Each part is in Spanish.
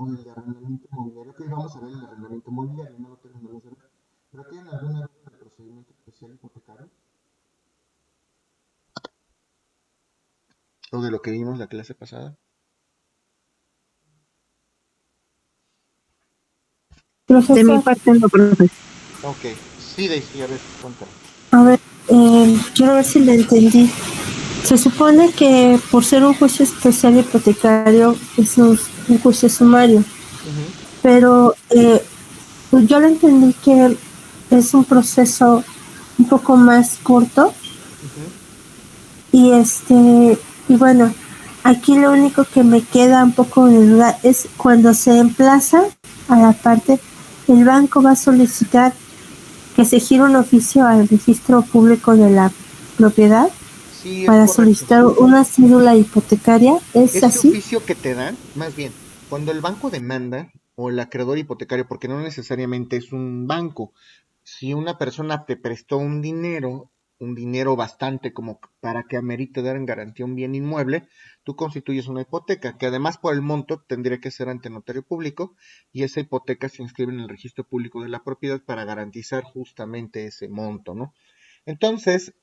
con el de arrendamiento inmobiliario, que hoy vamos a ver el arrendamiento inmobiliario, no lo terminamos de ver. ¿Pero tienen alguna duda del procedimiento especial hipotecario? ¿O de lo que vimos la clase pasada? De mi parte no, profe. Ok, sí, Daisy, a ver, cuéntame. A ver, quiero ver si le entendí. Se supone que por ser un juicio especial hipotecario es un juicio sumario, Ujú, pero pues yo le entendí que es un proceso un poco más corto ujú. y y bueno, aquí lo único que me queda un poco de duda es cuando se emplaza a la parte, el banco va a solicitar que se gire un oficio al registro público de la propiedad Sí, es para correcto. solicitar una cédula hipotecaria. ¿Es Ese así? oficio que te dan, más bien, cuando el banco demanda o el acreedor hipotecario, porque no necesariamente es un banco, si una persona te prestó un dinero bastante como para que amerite dar en garantía un bien inmueble, tú constituyes una hipoteca, que además por el monto tendría que ser ante notario público y esa hipoteca se inscribe en el registro público de la propiedad para garantizar justamente ese monto, ¿no? Entonces,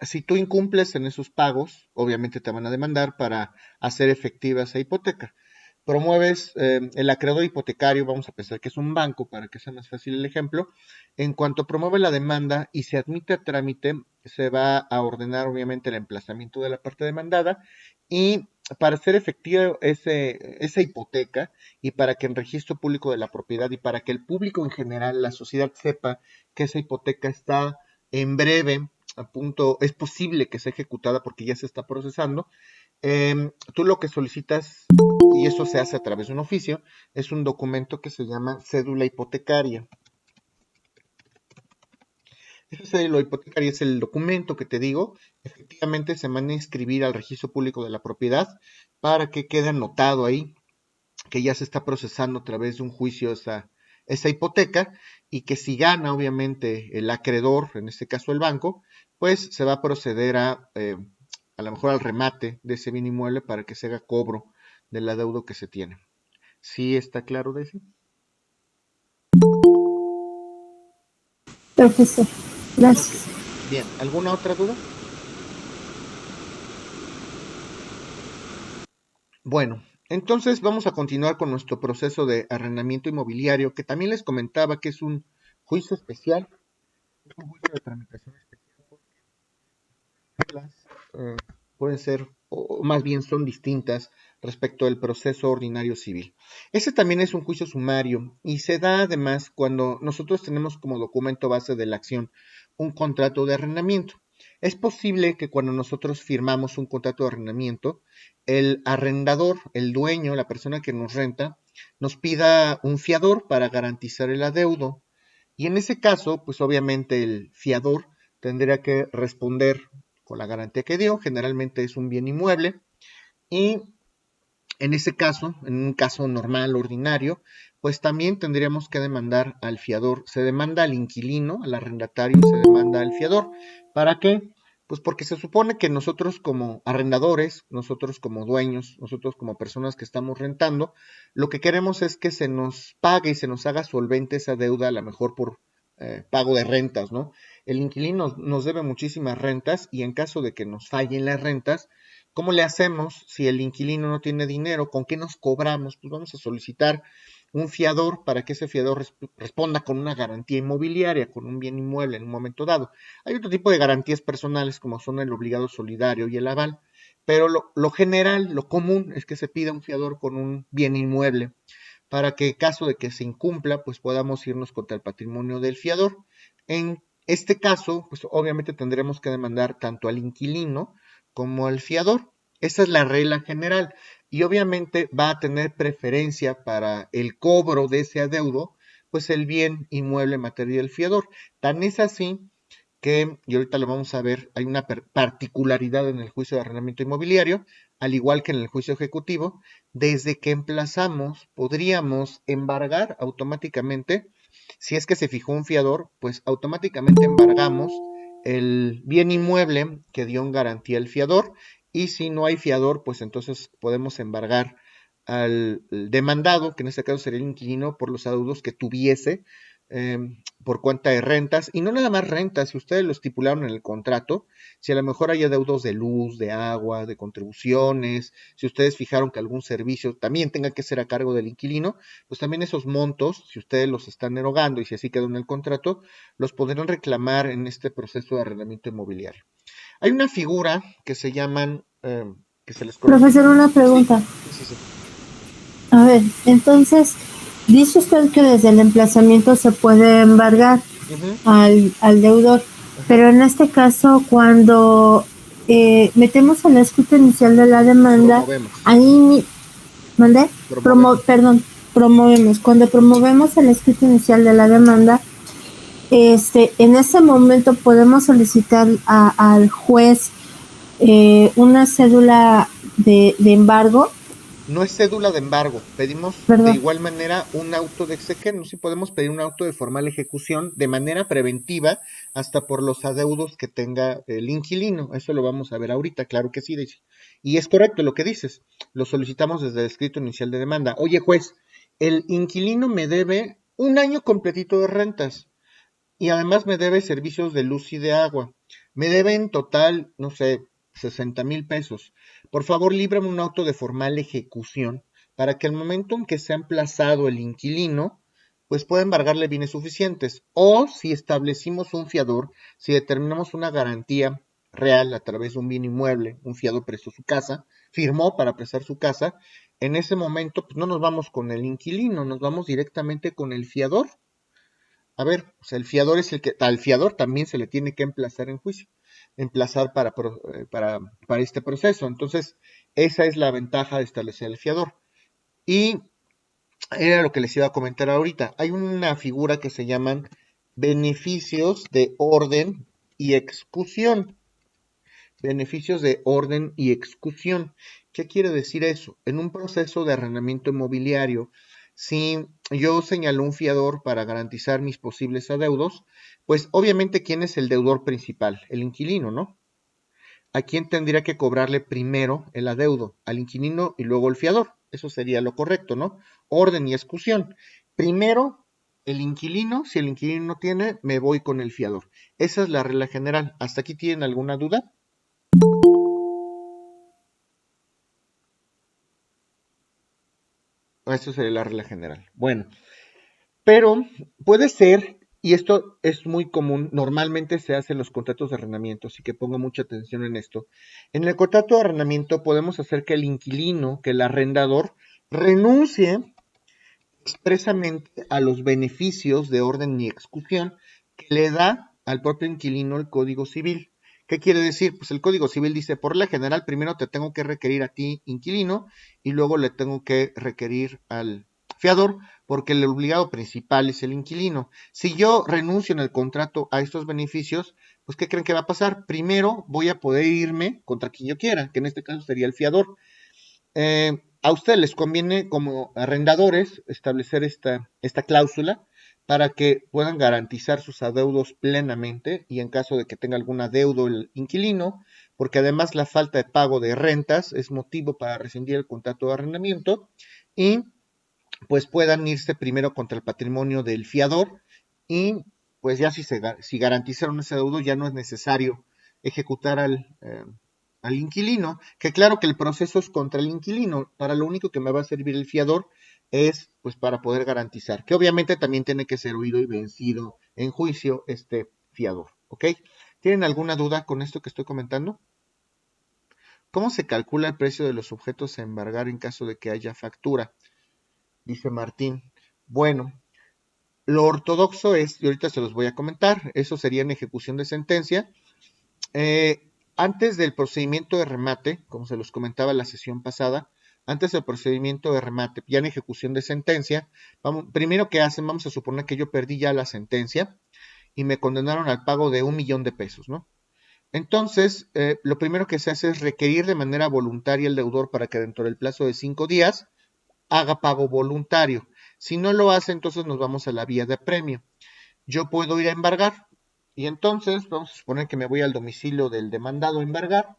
si tú incumples en esos pagos, obviamente te van a demandar para hacer efectiva esa hipoteca. Promueves el acreedor hipotecario, vamos a pensar que es un banco para que sea más fácil el ejemplo. En cuanto promueve la demanda y se admite a trámite, se va a ordenar obviamente el emplazamiento de la parte demandada y para hacer efectiva esa hipoteca y para que en registro público de la propiedad y para que el público en general, la sociedad sepa que esa hipoteca está en breve, a punto, es posible que sea ejecutada porque ya se está procesando. Tú lo que solicitas, y eso se hace a través de un oficio, es un documento que se llama cédula hipotecaria. Esa cédula hipotecaria es el documento que te digo, efectivamente se manda a inscribir al registro público de la propiedad para que quede anotado ahí que ya se está procesando a través de un juicio esa hipoteca y que si gana obviamente el acreedor, en este caso el banco, pues se va a proceder a lo mejor al remate de ese bien inmueble para que se haga cobro del adeudo que se tiene. ¿Sí está claro, Daisy? Profesor, Ok. gracias. Bien, ¿alguna otra duda? Bueno, entonces vamos a continuar con nuestro proceso de arrendamiento inmobiliario, que también les comentaba que es un juicio especial, es un juicio de tramitación especial reglas eh, pueden ser, o más bien son distintas respecto al proceso ordinario civil. Ese también es un juicio sumario y se da además cuando nosotros tenemos como documento base de la acción un contrato de arrendamiento. Es posible que cuando nosotros firmamos un contrato de arrendamiento, el arrendador, el dueño, la persona que nos renta, nos pida un fiador para garantizar el adeudo. Y en ese caso, pues obviamente el fiador tendría que responder con la garantía que dio, generalmente es un bien inmueble, y en ese caso, en un caso normal, ordinario, pues también tendríamos que demandar al fiador. Se demanda al inquilino, al arrendatario, se demanda al fiador. ¿Para qué? Pues porque se supone que nosotros como arrendadores, nosotros como dueños, nosotros como personas que estamos rentando, lo que queremos es que se nos pague y se nos haga solvente esa deuda, a lo mejor por pago de rentas, ¿no? El inquilino nos debe muchísimas rentas y en caso de que nos fallen las rentas, ¿cómo le hacemos si el inquilino no tiene dinero? ¿Con qué nos cobramos? Pues vamos a solicitar un fiador para que ese fiador responda con una garantía inmobiliaria, con un bien inmueble en un momento dado. Hay otro tipo de garantías personales como son el obligado solidario y el aval, pero lo general, lo común es que se pida un fiador con un bien inmueble para que en caso de que se incumpla, pues podamos irnos contra el patrimonio del fiador. En este caso, pues obviamente tendremos que demandar tanto al inquilino como al fiador. Esa es la regla general. Y obviamente va a tener preferencia para el cobro de ese adeudo, pues el bien inmueble material del fiador. Tan es así que, y ahorita lo vamos a ver, hay una particularidad en el juicio de arrendamiento inmobiliario, al igual que en el juicio ejecutivo, desde que emplazamos, podríamos embargar automáticamente, si es que se fijó un fiador, pues automáticamente embargamos el bien inmueble que dio en garantía el fiador, y si no hay fiador, pues entonces podemos embargar al demandado, que en este caso sería el inquilino, por los adeudos que tuviese eh, por cuenta de rentas, y no nada más rentas, si ustedes lo estipularon en el contrato, si a lo mejor hay adeudos de luz, de agua, de contribuciones, si ustedes fijaron que algún servicio también tenga que ser a cargo del inquilino, pues también esos montos, si ustedes los están erogando y si así quedó en el contrato, los podrán reclamar en este proceso de arrendamiento inmobiliario. Hay una figura que se llaman, que se les conoce. Profesor, una Sí, pregunta. sí, sí, sí. A ver, entonces, dice usted que desde el emplazamiento se puede embargar Ujú, al deudor, ajá. pero en este caso, cuando metemos el escrito inicial de la demanda, Promovemos, ahí, ¿mandé? promovemos. Perdón, promovemos. Cuando promovemos el escrito inicial de la demanda, en ese momento podemos solicitar al juez una cédula de embargo, No es cédula de embargo, pedimos de ¿verdad? igual manera un auto de exequer, no sé si podemos pedir un auto de formal ejecución de manera preventiva hasta por los adeudos que tenga el inquilino. Eso lo vamos a ver ahorita, claro que sí, Daisy. Y es correcto lo que dices, lo solicitamos desde el escrito inicial de demanda. Oye, juez, el inquilino me debe un año completito de rentas y además me debe servicios de luz y de agua. Me debe en total, no sé, 60,000 pesos. Por favor, líbrame un auto de formal ejecución para que al momento en que sea emplazado el inquilino, pues pueda embargarle bienes suficientes. O si establecimos un fiador, si determinamos una garantía real a través de un bien inmueble, un fiador prestó su casa, firmó para prestar su casa, en ese momento pues no nos vamos con el inquilino, nos vamos directamente con el fiador. A ver, pues el fiador es el que, al fiador también se le tiene que emplazar en juicio, emplazar para este proceso. Entonces, esa es la ventaja de establecer el fiador. Y era lo que les iba a comentar ahorita. Hay una figura que se llaman beneficios de orden y excusión. Beneficios de orden y excusión. ¿Qué quiere decir eso? En un proceso de arrendamiento inmobiliario, si yo señalo un fiador para garantizar mis posibles adeudos, pues obviamente ¿quién es el deudor principal? El inquilino, ¿no? ¿A quién tendría que cobrarle primero el adeudo? Al inquilino y luego el fiador. Eso sería lo correcto, ¿no? Orden y excusión. Primero el inquilino, si el inquilino no tiene, me voy con el fiador. Esa es la regla general. ¿Hasta aquí tienen alguna duda? Eso sería la regla general. Bueno, pero puede ser, y esto es muy común, normalmente se hace en los contratos de arrendamiento, así que pongo mucha atención en esto. En el contrato de arrendamiento podemos hacer que el inquilino, que el arrendador, renuncie expresamente a los beneficios de orden y ejecución que le da al propio inquilino el Código Civil. ¿Qué quiere decir? Pues el Código Civil dice, por la general, primero te tengo que requerir a ti, inquilino, y luego le tengo que requerir al fiador, porque el obligado principal es el inquilino. Si yo renuncio en el contrato a estos beneficios, pues ¿qué creen que va a pasar? Primero voy a poder irme contra quien yo quiera, que en este caso sería el fiador. A ustedes les conviene como arrendadores establecer esta cláusula para que puedan garantizar sus adeudos plenamente y en caso de que tenga algún adeudo el inquilino, porque además la falta de pago de rentas es motivo para rescindir el contrato de arrendamiento y pues puedan irse primero contra el patrimonio del fiador y pues ya si garantizaron ese adeudo ya no es necesario ejecutar al inquilino, que claro que el proceso es contra el inquilino, para lo único que me va a servir el fiador es pues para poder garantizar, que obviamente también tiene que ser oído y vencido en juicio este fiador, ¿ok? ¿Tienen alguna duda con esto que estoy comentando? ¿Cómo se calcula el precio de los objetos a embargar en caso de que haya factura? Dice Martín. Bueno, lo ortodoxo es, y ahorita se los voy a comentar, eso sería en ejecución de sentencia. Antes del procedimiento de remate, como se los comentaba en la sesión pasada, antes del procedimiento de remate, ya en ejecución de sentencia, primero que hacen, vamos a suponer que yo perdí ya la sentencia y me condenaron al pago de 1,000,000 de pesos, ¿no? Entonces, lo primero que se hace es requerir de manera voluntaria al deudor para que dentro del plazo de 5 días haga pago voluntario. Si no lo hace, entonces nos vamos a la vía de premio. Yo puedo ir a embargar y entonces vamos a suponer que me voy al domicilio del demandado a embargar.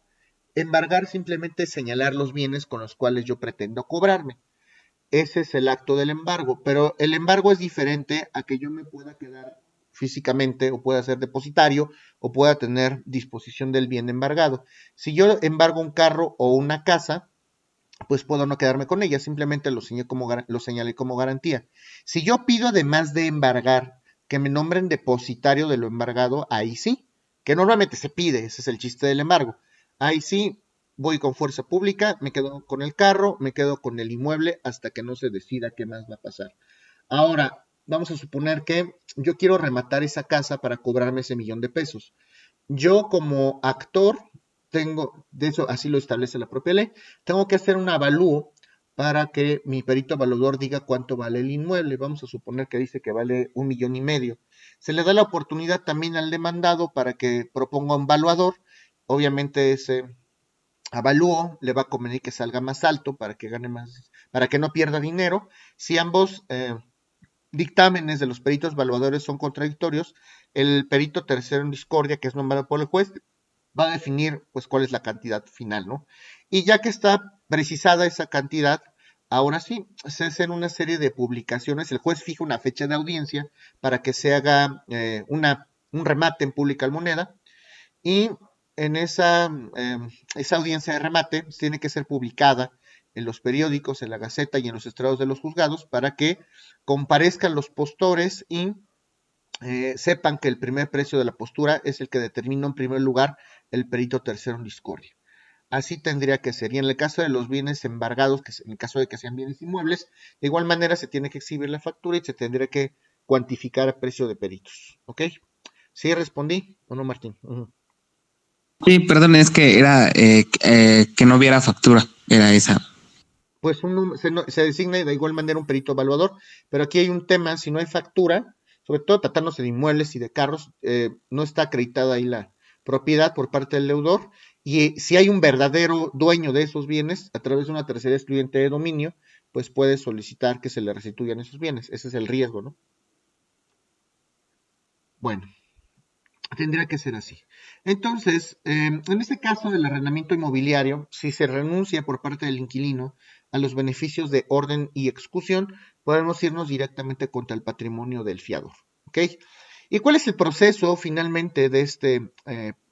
Embargar simplemente es señalar los bienes con los cuales yo pretendo cobrarme. ese es el acto del embargo, pero el embargo es diferente a que yo me pueda quedar físicamente o pueda ser depositario o pueda tener disposición del bien embargado. Si yo embargo un carro o una casa, pues puedo no quedarme con ella, simplemente lo señalé como garantía. Si yo pido además de embargar que me nombren depositario de lo embargado, ahí sí, que normalmente se pide, ese es el chiste del embargo. Ahí sí, voy con fuerza pública, me quedo con el carro, me quedo con el inmueble hasta que no se decida qué más va a pasar. Ahora, vamos a suponer que yo quiero rematar esa casa para cobrarme ese $1,000,000. Yo como actor tengo, de eso así lo establece la propia ley, tengo que hacer un avalúo para que mi perito evaluador diga cuánto vale el inmueble. Vamos a suponer que dice que vale 1,5 millones. Se le da la oportunidad también al demandado para que proponga un valuador. Obviamente ese avalúo le va a convenir que salga más alto para que gane más, para que no pierda dinero. Si ambos dictámenes de los peritos evaluadores son contradictorios, el perito tercero en discordia, que es nombrado por el juez, va a definir pues cuál es la cantidad final, ¿no? Y ya que está precisada esa cantidad, ahora sí, se hacen una serie de publicaciones, el juez fija una fecha de audiencia para que se haga un remate en pública almoneda y en esa audiencia de remate tiene que ser publicada en los periódicos, en la Gaceta y en los estrados de los juzgados para que comparezcan los postores y sepan que el primer precio de la postura es el que determina en primer lugar el perito tercero en discordia. Así tendría que ser. Y en el caso de los bienes embargados, que en el caso de que sean bienes inmuebles, de igual manera se tiene que exhibir la factura y se tendría que cuantificar a precio de peritos. ¿Ok? ¿Sí respondí o no, Martín? Sí, perdón, es que era que no hubiera factura, era esa. Pues se designa de igual manera un perito evaluador, pero aquí hay un tema, si no hay factura, sobre todo tratándose de inmuebles y de carros, no está acreditada ahí la propiedad por parte del deudor, y si hay un verdadero dueño de esos bienes, a través de una tercera excluyente de dominio, pues puede solicitar que se le restituyan esos bienes, ese es el riesgo, ¿no? Bueno, tendría que ser así. Entonces, en este caso del arrendamiento inmobiliario, si se renuncia por parte del inquilino a los beneficios de orden y execución, podemos irnos directamente contra el patrimonio del fiador. ¿Ok? ¿Y cuál es el proceso finalmente de este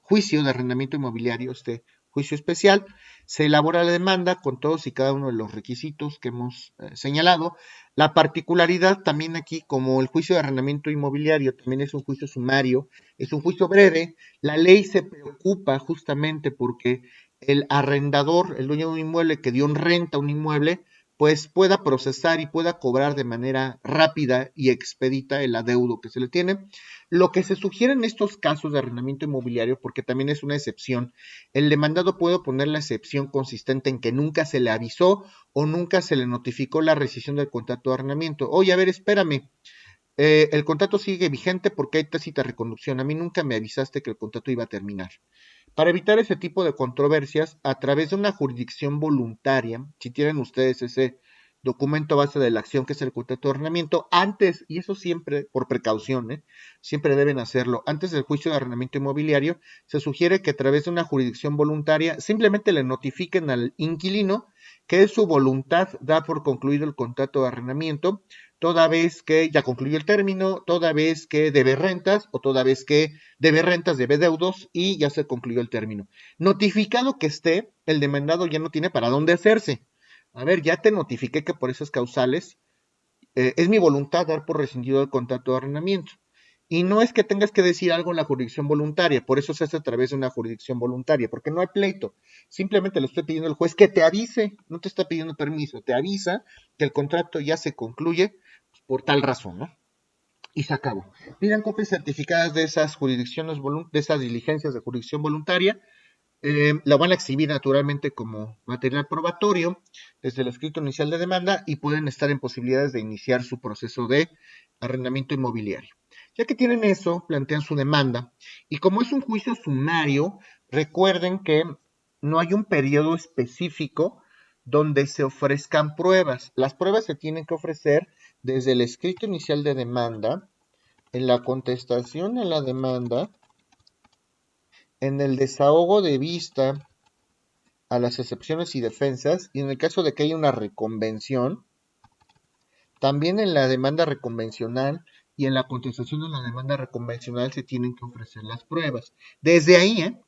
juicio de arrendamiento inmobiliario, este juicio especial? Se elabora la demanda con todos y cada uno de los requisitos que hemos señalado. La particularidad también aquí, como el juicio de arrendamiento inmobiliario también es un juicio sumario, es un juicio breve, la ley se preocupa justamente porque el arrendador, el dueño de un inmueble que dio en renta un inmueble, pues pueda procesar y pueda cobrar de manera rápida y expedita el adeudo que se le tiene. Lo que se sugiere en estos casos de arrendamiento inmobiliario, porque también es una excepción, el demandado puede poner la excepción consistente en que nunca se le avisó o nunca se le notificó la rescisión del contrato de arrendamiento. Oye, a ver, espérame, el contrato sigue vigente porque hay tácita reconducción. A mí nunca me avisaste que el contrato iba a terminar. Para evitar ese tipo de controversias, a través de una jurisdicción voluntaria, si tienen ustedes ese documento base de la acción que es el contrato de arrendamiento, antes, y eso siempre por precaución, siempre deben hacerlo, antes del juicio de arrendamiento inmobiliario, se sugiere que a través de una jurisdicción voluntaria simplemente le notifiquen al inquilino que es su voluntad da por concluido el contrato de arrendamiento, toda vez que ya concluyó el término, toda vez que debe rentas o toda vez que debe rentas, debe deudos y ya se concluyó el término. Notificado que esté, el demandado ya no tiene para dónde hacerse. A ver, ya te notifiqué que por esas causales es mi voluntad dar por rescindido el contrato de arrendamiento. Y no es que tengas que decir algo en la jurisdicción voluntaria, por eso se hace a través de una jurisdicción voluntaria, porque no hay pleito. Simplemente le estoy pidiendo al juez que te avise, no te está pidiendo permiso, te avisa que el contrato ya se concluye por tal razón, ¿no? Y se acabó. Pidan copias certificadas de esas jurisdicciones, de esas diligencias de jurisdicción voluntaria. La van a exhibir naturalmente como material probatorio desde el escrito inicial de demanda y pueden estar en posibilidades de iniciar su proceso de arrendamiento inmobiliario. Ya que tienen eso, plantean su demanda y como es un juicio sumario, recuerden que no hay un periodo específico donde se ofrezcan pruebas. Las pruebas se tienen que ofrecer desde el escrito inicial de demanda, en la contestación a la demanda, en el desahogo de vista a las excepciones y defensas, y en el caso de que haya una reconvención, también en la demanda reconvencional y en la contestación de la demanda reconvencional se tienen que ofrecer las pruebas. Desde ahí,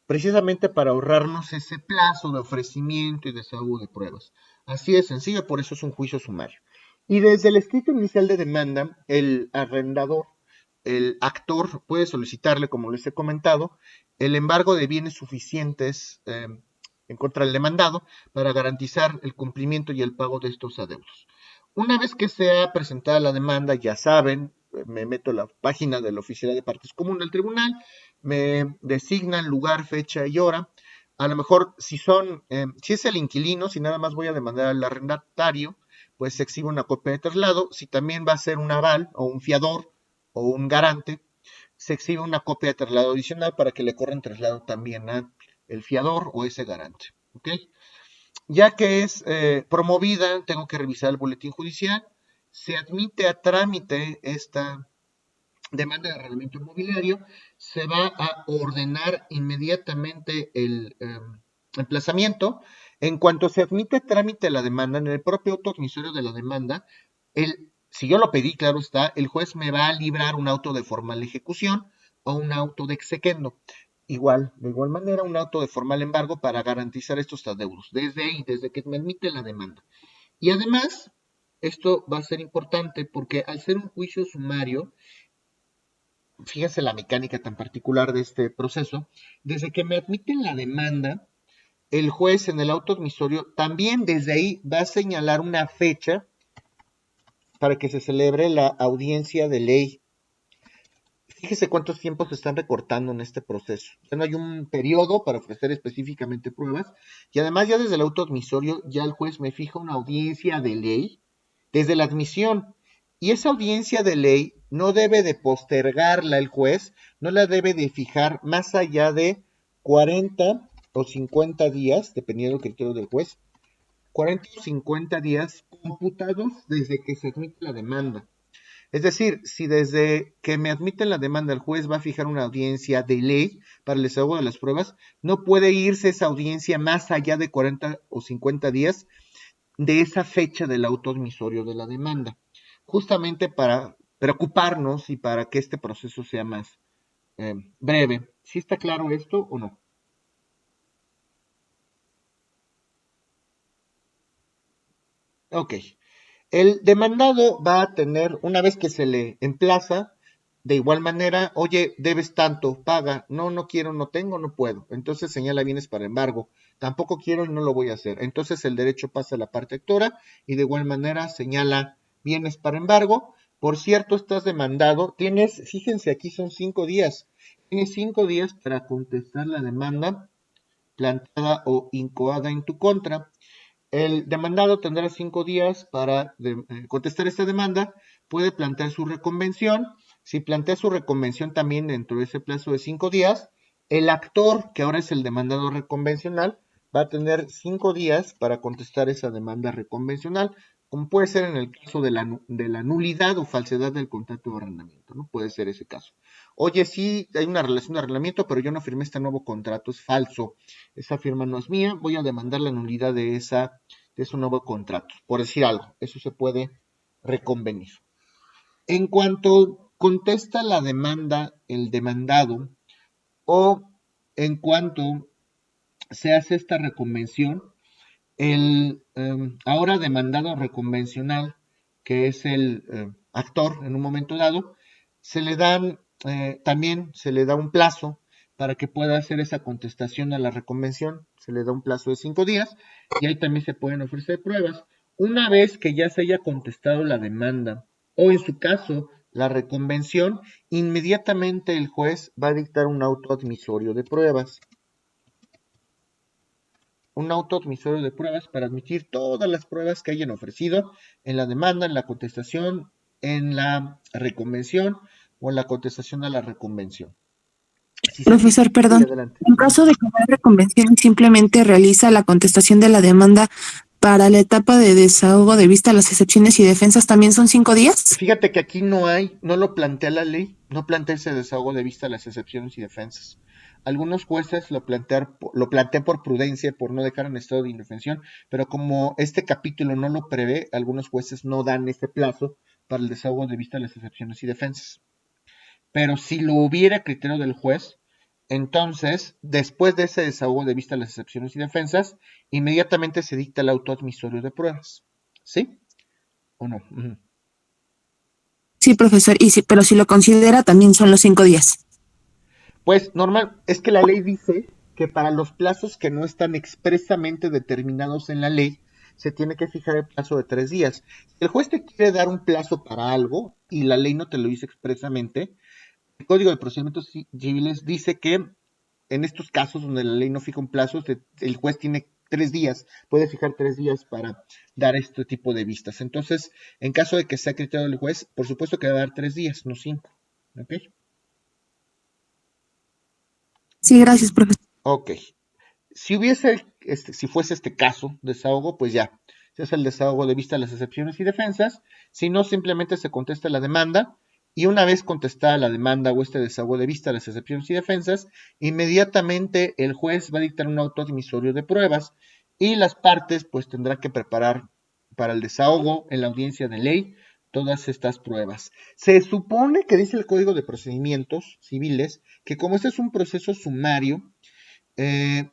precisamente para ahorrarnos ese plazo de ofrecimiento y desahogo de pruebas. Así de sencillo, por eso es un juicio sumario. Y desde el escrito inicial de demanda, el arrendador, el actor puede solicitarle, como les he comentado, el embargo de bienes suficientes en contra del demandado para garantizar el cumplimiento y el pago de estos adeudos. Una vez que sea presentada la demanda, ya saben, me meto a la página de la Oficina de Partes Común del Tribunal, me designan lugar, fecha y hora. A lo mejor, si es el inquilino, si nada más voy a demandar al arrendatario, pues se exhibe una copia de traslado. Si también va a ser un aval o un fiador o un garante, se exhibe una copia de traslado adicional para que le corran traslado también a el fiador o ese garante. ¿Ok? Ya que es promovida, tengo que revisar el boletín judicial. Se admite a trámite esta demanda de arrendamiento inmobiliario, se va a ordenar inmediatamente el emplazamiento. En cuanto se admite a trámite la demanda, en el propio auto admisorio de la demanda, si yo lo pedí, claro está, el juez me va a librar un auto de formal ejecución o un auto de exequendo. De igual manera, un auto de formal embargo para garantizar estos adeudos. Desde ahí, desde que me admite la demanda. Y además, esto va a ser importante porque al ser un juicio sumario, fíjense la mecánica tan particular de este proceso, desde que me admiten la demanda, el juez en el auto admisorio también desde ahí va a señalar una fecha para que se celebre la audiencia de ley. Fíjese cuántos tiempos se están recortando en este proceso. Ya no hay un periodo para ofrecer específicamente pruebas y además ya desde el auto admisorio ya el juez me fija una audiencia de ley desde la admisión. Y esa audiencia de ley no debe de postergarla el juez, no la debe de fijar más allá de 40 o 50 días, dependiendo del criterio del juez, 40 o 50 días computados desde que se admite la demanda. Es decir, si desde que me admiten la demanda el juez va a fijar una audiencia de ley para el desahogo de las pruebas, no puede irse esa audiencia más allá de 40 o 50 días de esa fecha del auto admisorio de la demanda, justamente para preocuparnos y para que este proceso sea más breve. ¿Sí está claro esto o no? Ok. El demandado va a tener, una vez que se le emplaza, de igual manera, oye, debes tanto, paga, no, no quiero, no tengo, no puedo. Entonces señala bienes para embargo, tampoco quiero y no lo voy a hacer. Entonces el derecho pasa a la parte actora y de igual manera señala bienes para embargo. Por cierto, estás demandado, fíjense, aquí son 5 días, tienes 5 días para contestar la demanda planteada o incoada en tu contra. El demandado tendrá 5 días para contestar esta demanda, puede plantear su reconvención. Si plantea su reconvención también dentro de ese plazo de 5 días, el actor, que ahora es el demandado reconvencional, va a tener 5 días para contestar esa demanda reconvencional, como puede ser en el caso de la nulidad o falsedad del contrato de arrendamiento, ¿no? Puede ser ese caso. Oye, sí, hay una relación de arrendamiento, pero yo no firmé este nuevo contrato, es falso. Esa firma no es mía, voy a demandar la nulidad de ese nuevo contrato, por decir algo, eso se puede reconvenir. En cuanto contesta la demanda el demandado o en cuanto se hace esta reconvención, el ahora demandado reconvencional, que es el actor en un momento dado, también se le da un plazo para que pueda hacer esa contestación a la reconvención, se le da un plazo de 5 días y ahí también se pueden ofrecer pruebas. Una vez que ya se haya contestado la demanda o en su caso la reconvención, inmediatamente el juez va a dictar un auto admisorio de pruebas. Un auto admisorio de pruebas para admitir todas las pruebas que hayan ofrecido en la demanda, en la contestación, en la reconvención o en la contestación a la reconvención. Si Profesor, perdón, adelante. en caso de que la reconvención simplemente realiza la contestación de la demanda para la etapa de desahogo de vista, las excepciones y defensas también son 5 días. Fíjate que aquí no lo plantea la ley, no plantea ese desahogo de vista las excepciones y defensas. Algunos jueces lo plantean por prudencia, por no dejar en estado de indefensión, pero como este capítulo no lo prevé, algunos jueces no dan ese plazo para el desahogo de vista de las excepciones y defensas. Pero si lo hubiera a criterio del juez, entonces, después de ese desahogo de vista de las excepciones y defensas, inmediatamente se dicta el auto admisorio de pruebas. ¿Sí? ¿O no? Ujú. Sí, profesor, pero si lo considera, también son los 5 días. Pues normal, es que la ley dice que para los plazos que no están expresamente determinados en la ley, se tiene que fijar el plazo de 3 días. Si el juez te quiere dar un plazo para algo y la ley no te lo dice expresamente, el Código de Procedimientos Civiles dice que en estos casos donde la ley no fija un plazo, el juez tiene 3 días, puede fijar 3 días para dar este tipo de vistas. Entonces, en caso de que sea criterio del juez, por supuesto que va a dar 3 días, no 5. ¿Ok? Sí, gracias, profesor. Ok. Si fuese este caso, desahogo, pues ya, se hace el desahogo de vista de las excepciones y defensas, si no, simplemente se contesta la demanda, y una vez contestada la demanda o este desahogo de vista de las excepciones y defensas, inmediatamente el juez va a dictar un auto admisorio de pruebas, y las partes pues tendrán que preparar para el desahogo en la audiencia de ley todas estas pruebas. Se supone que dice el Código de Procedimientos Civiles que como este es un proceso sumario, eh,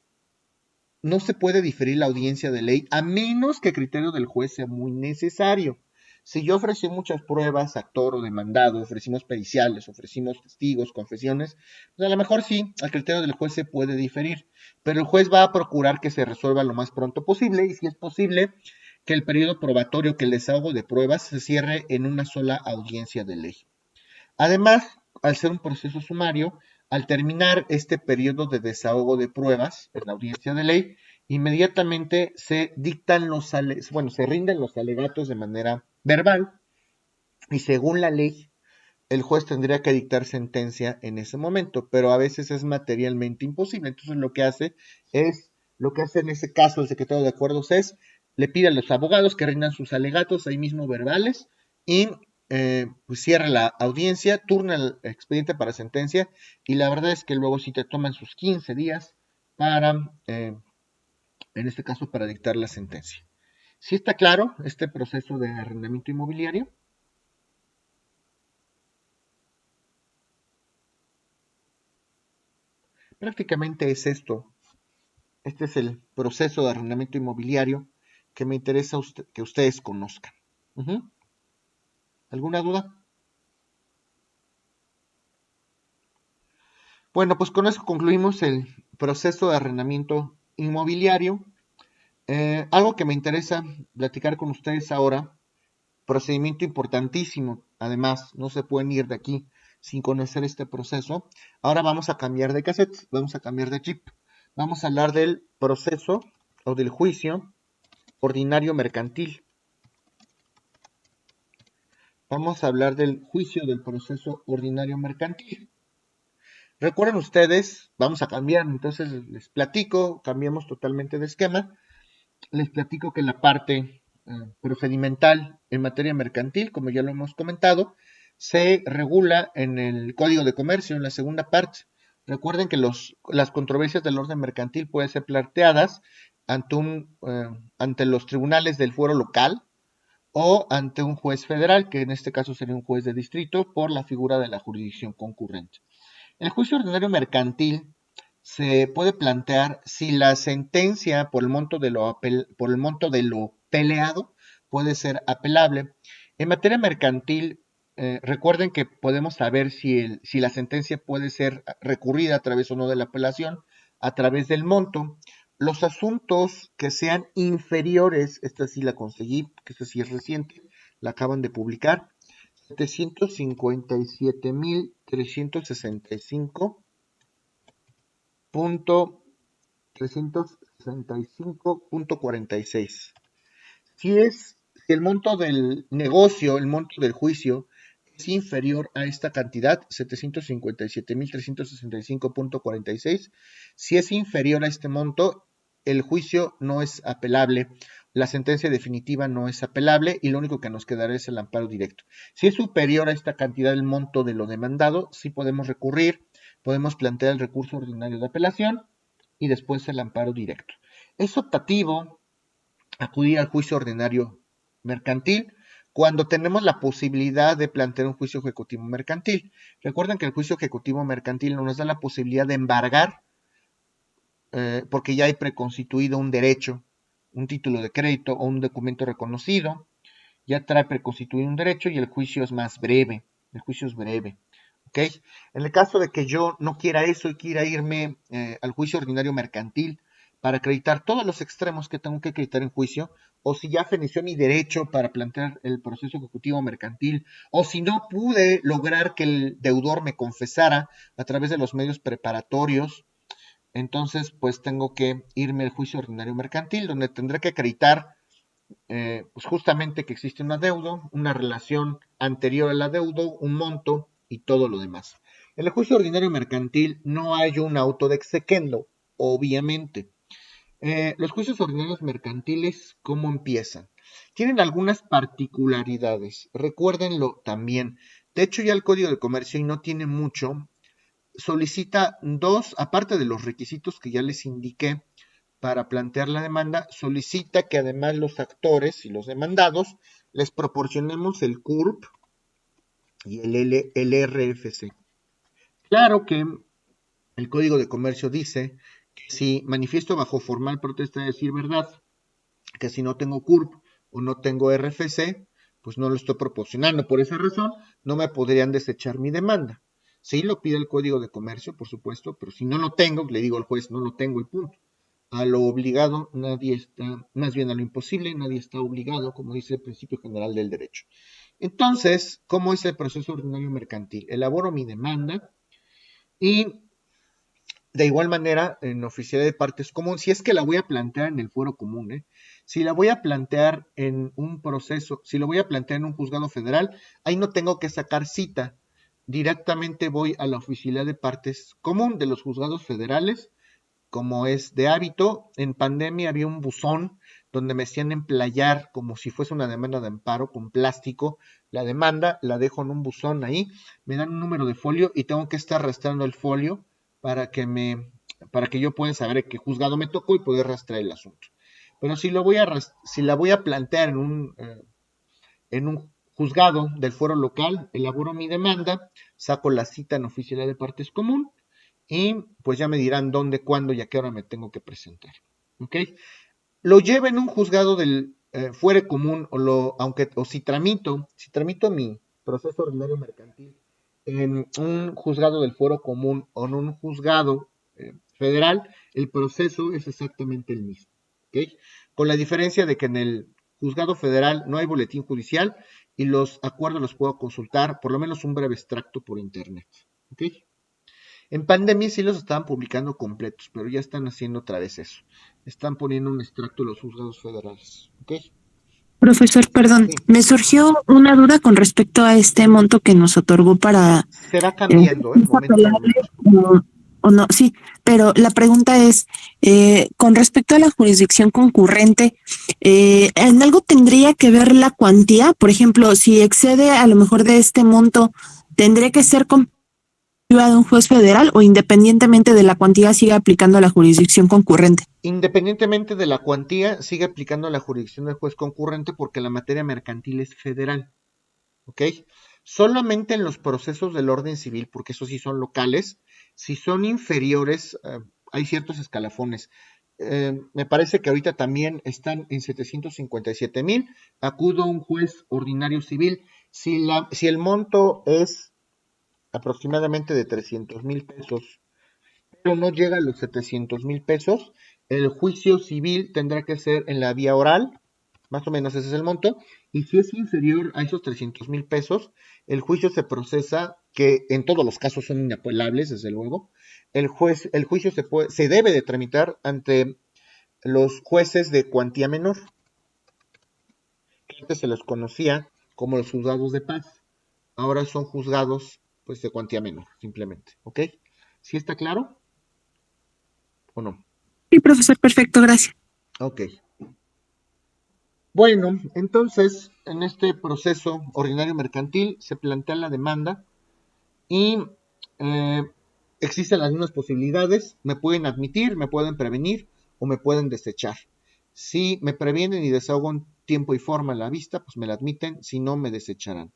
no se puede diferir la audiencia de ley a menos que el criterio del juez sea muy necesario. Si yo ofrecí muchas pruebas, actor o demandado, ofrecimos periciales, ofrecimos testigos, confesiones, pues a lo mejor sí, al criterio del juez se puede diferir, pero el juez va a procurar que se resuelva lo más pronto posible y si es posible que el periodo probatorio, que el desahogo de pruebas se cierre en una sola audiencia de ley. Además, al ser un proceso sumario, al terminar este periodo de desahogo de pruebas en la audiencia de ley, inmediatamente se dictan se rinden los alegatos de manera verbal y según la ley, el juez tendría que dictar sentencia en ese momento, pero a veces es materialmente imposible. Entonces lo que hace en ese caso el secretario de acuerdos es, le pide a los abogados que rindan sus alegatos ahí mismo verbales y pues cierra la audiencia, turna el expediente para sentencia y la verdad es que luego sí te toman sus 15 días para, en este caso, para dictar la sentencia. ¿Sí está claro este proceso de arrendamiento inmobiliario? Prácticamente es esto. Este es el proceso de arrendamiento inmobiliario que me interesa que ustedes conozcan. Ujú. ¿Alguna duda? Bueno, pues con eso concluimos el proceso de arrendamiento inmobiliario. Algo que me interesa platicar con ustedes ahora, procedimiento importantísimo, además, no se pueden ir de aquí sin conocer este proceso. Ahora vamos a cambiar de cassette, vamos a cambiar de chip. Vamos a hablar del proceso o del juicio ordinario mercantil. Vamos a hablar del juicio del proceso ordinario mercantil. Recuerden ustedes, vamos a cambiar, entonces les platico, cambiamos totalmente de esquema. Les platico que la parte procedimental en materia mercantil, como ya lo hemos comentado, se regula en el Código de Comercio, en la segunda parte. Recuerden que las controversias del orden mercantil pueden ser planteadas ante los tribunales del fuero local o ante un juez federal, que en este caso sería un juez de distrito, por la figura de la jurisdicción concurrente. El juicio ordinario mercantil se puede plantear si la sentencia por el monto de lo peleado puede ser apelable. En materia mercantil, recuerden que podemos saber si la sentencia puede ser recurrida a través o no de la apelación, a través del monto. Los asuntos que sean inferiores, esta sí la conseguí, que esta sí es reciente, la acaban de publicar, 757.365.46. Si el monto del negocio, el monto del juicio, es inferior a esta cantidad, 757.365.46, si es inferior a este monto, el juicio no es apelable, la sentencia definitiva no es apelable y lo único que nos quedará es el amparo directo. Si es superior a esta cantidad el monto de lo demandado, sí podemos recurrir podemos plantear el recurso ordinario de apelación y después el amparo directo. Es optativo acudir al juicio ordinario mercantil cuando tenemos la posibilidad de plantear un juicio ejecutivo mercantil. Recuerden que el juicio ejecutivo mercantil no nos da la posibilidad de embargar porque ya hay preconstituido un derecho, un título de crédito o un documento reconocido, ya trae preconstituido un derecho y el juicio es más breve, el juicio es breve. ¿Okay? En el caso de que yo no quiera eso y quiera irme al juicio ordinario mercantil para acreditar todos los extremos que tengo que acreditar en juicio, o si ya feneció mi derecho para plantear el proceso ejecutivo mercantil, o si no pude lograr que el deudor me confesara a través de los medios preparatorios, entonces pues tengo que irme al juicio ordinario mercantil, donde tendré que acreditar pues justamente que existe un adeudo, una relación anterior al adeudo, un monto y todo lo demás. En el juicio ordinario mercantil no hay un auto de exequendo, obviamente. Los juicios ordinarios mercantiles, ¿cómo empiezan? Tienen algunas particularidades, recuérdenlo también. De hecho, ya el Código de Comercio, y no tiene mucho, solicita dos, aparte de los requisitos que ya les indiqué, para plantear la demanda, solicita que además los actores y los demandados les proporcionemos el CURP y el RFC. Claro que el Código de Comercio dice que si manifiesto bajo formal protesta de decir verdad, que si no tengo CURP o no tengo RFC, pues no lo estoy proporcionando. Por esa razón, no me podrían desechar mi demanda. Sí lo pide el Código de Comercio, por supuesto, pero si no lo tengo, le digo al juez, no lo tengo y punto. A lo obligado nadie está, más bien a lo imposible, nadie está obligado, como dice el principio general del derecho. Entonces, ¿cómo es el proceso ordinario mercantil? Elaboro mi demanda y de igual manera en oficialidad de partes común, si es que la voy a plantear en el fuero común, si la voy a plantear en un proceso, si lo voy a plantear en un juzgado federal, ahí no tengo que sacar cita, directamente voy a la oficialidad de partes común de los juzgados federales, como es de hábito. En pandemia había un buzón donde me hacían emplayar como si fuese una demanda de amparo con plástico. La demanda la dejo en un buzón ahí, me dan un número de folio y tengo que estar arrastrando el folio para que yo pueda saber qué juzgado me tocó y poder rastrear el asunto. Pero si la voy a plantear en un juzgado del fuero local, elaboro mi demanda, saco la cita en oficialidad de partes común y pues ya me dirán dónde, cuándo y a qué hora me tengo que presentar. ¿Ok? Lo llevo en un juzgado del fuere común o si tramito mi proceso ordinario mercantil en un juzgado del fuero común o en un juzgado federal, el proceso es exactamente el mismo. ¿Ok? Con la diferencia de que en el juzgado federal no hay boletín judicial y los acuerdos los puedo consultar, por lo menos un breve extracto por internet. ¿Ok? En pandemia sí los estaban publicando completos, pero ya están haciendo otra vez eso. Están poniendo un extracto de los juzgados federales. ¿Ok? Profesor, perdón, Sí. me surgió una duda con respecto a este monto que nos otorgó para Se va cambiando, momento a apelable momento. o no, sí, pero la pregunta es, con respecto a la jurisdicción concurrente, ¿en algo tendría que ver la cuantía? Por ejemplo, si excede a lo mejor de este monto, ¿tendría que ser competitiva de un juez federal o independientemente de la cuantía sigue aplicando la jurisdicción concurrente? Independientemente de la cuantía, sigue aplicando la jurisdicción del juez concurrente porque la materia mercantil es federal. ¿Ok? Solamente en los procesos del orden civil, porque esos sí son locales, si son inferiores, hay ciertos escalafones. Me parece que ahorita también están en 757,000. Acudo a un juez ordinario civil. Si el monto es aproximadamente de 300,000 pesos, pero no llega a los 700,000 pesos, el juicio civil tendrá que ser en la vía oral, más o menos ese es el monto, y si es inferior a esos 300,000 pesos, el juicio se procesa, que en todos los casos son inapelables, desde luego, el juicio se debe de tramitar ante los jueces de cuantía menor, que antes se los conocía como los juzgados de paz, ahora son juzgados pues de cuantía menor, simplemente, ¿ok? ¿Sí está claro o no? Sí, profesor, perfecto, gracias. Ok. Bueno, entonces, en este proceso ordinario mercantil se plantea la demanda y existen las mismas posibilidades, me pueden admitir, me pueden prevenir o me pueden desechar. Si me previenen y desahogo en tiempo y forma la vista, pues me la admiten, si no me desecharán.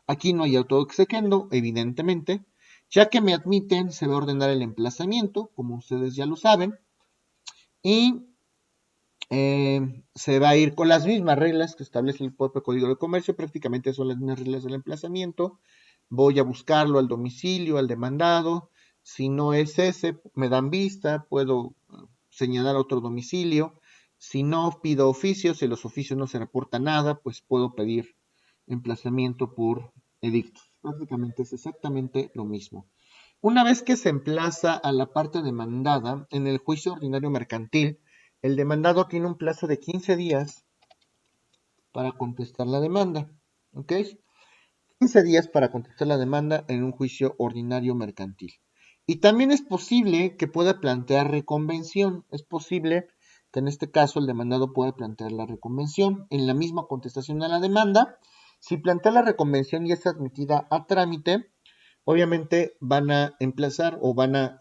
Aquí no hay autoexequendo, evidentemente, ya que me admiten, se va a ordenar el emplazamiento, como ustedes ya lo saben, y se va a ir con las mismas reglas que establece el propio Código de Comercio, prácticamente son las mismas reglas del emplazamiento. Voy a buscarlo al domicilio, al demandado. Si no es ese, me dan vista, puedo señalar otro domicilio. Si no, pido oficios, si los oficios no se reporta nada, pues puedo pedir emplazamiento por edictos. Prácticamente es exactamente lo mismo. Una vez que se emplaza a la parte demandada, en el juicio ordinario mercantil, el demandado tiene un plazo de 15 días para contestar la demanda. ¿Ok? 15 días para contestar la demanda en un juicio ordinario mercantil. Y también es posible que pueda plantear reconvención. Es posible que en este caso el demandado pueda plantear la reconvención en la misma contestación a la demanda. Si plantea la reconvención y es admitida a trámite, obviamente van a emplazar o van a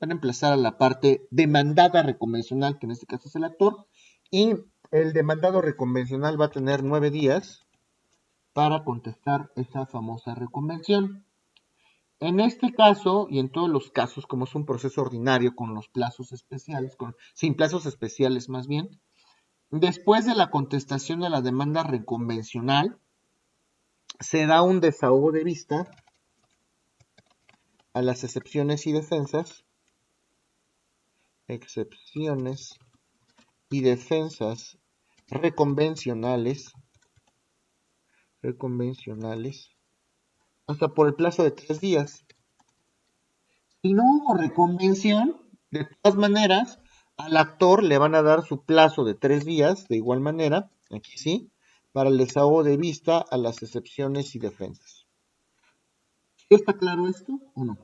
emplazar a la parte demandada reconvencional, que en este caso es el actor, y el demandado reconvencional va a tener 9 días para contestar esa famosa reconvención. En este caso, y en todos los casos, como es un proceso ordinario con los plazos especiales, sin plazos especiales más bien, después de la contestación de la demanda reconvencional, se da un desahogo de vista a las excepciones y defensas reconvencionales, hasta por el plazo de 3 días. Si no hubo reconvención, de todas maneras, al actor le van a dar su plazo de 3 días, de igual manera, aquí sí, para el desahogo de vista a las excepciones y defensas. ¿Sí está claro esto o no?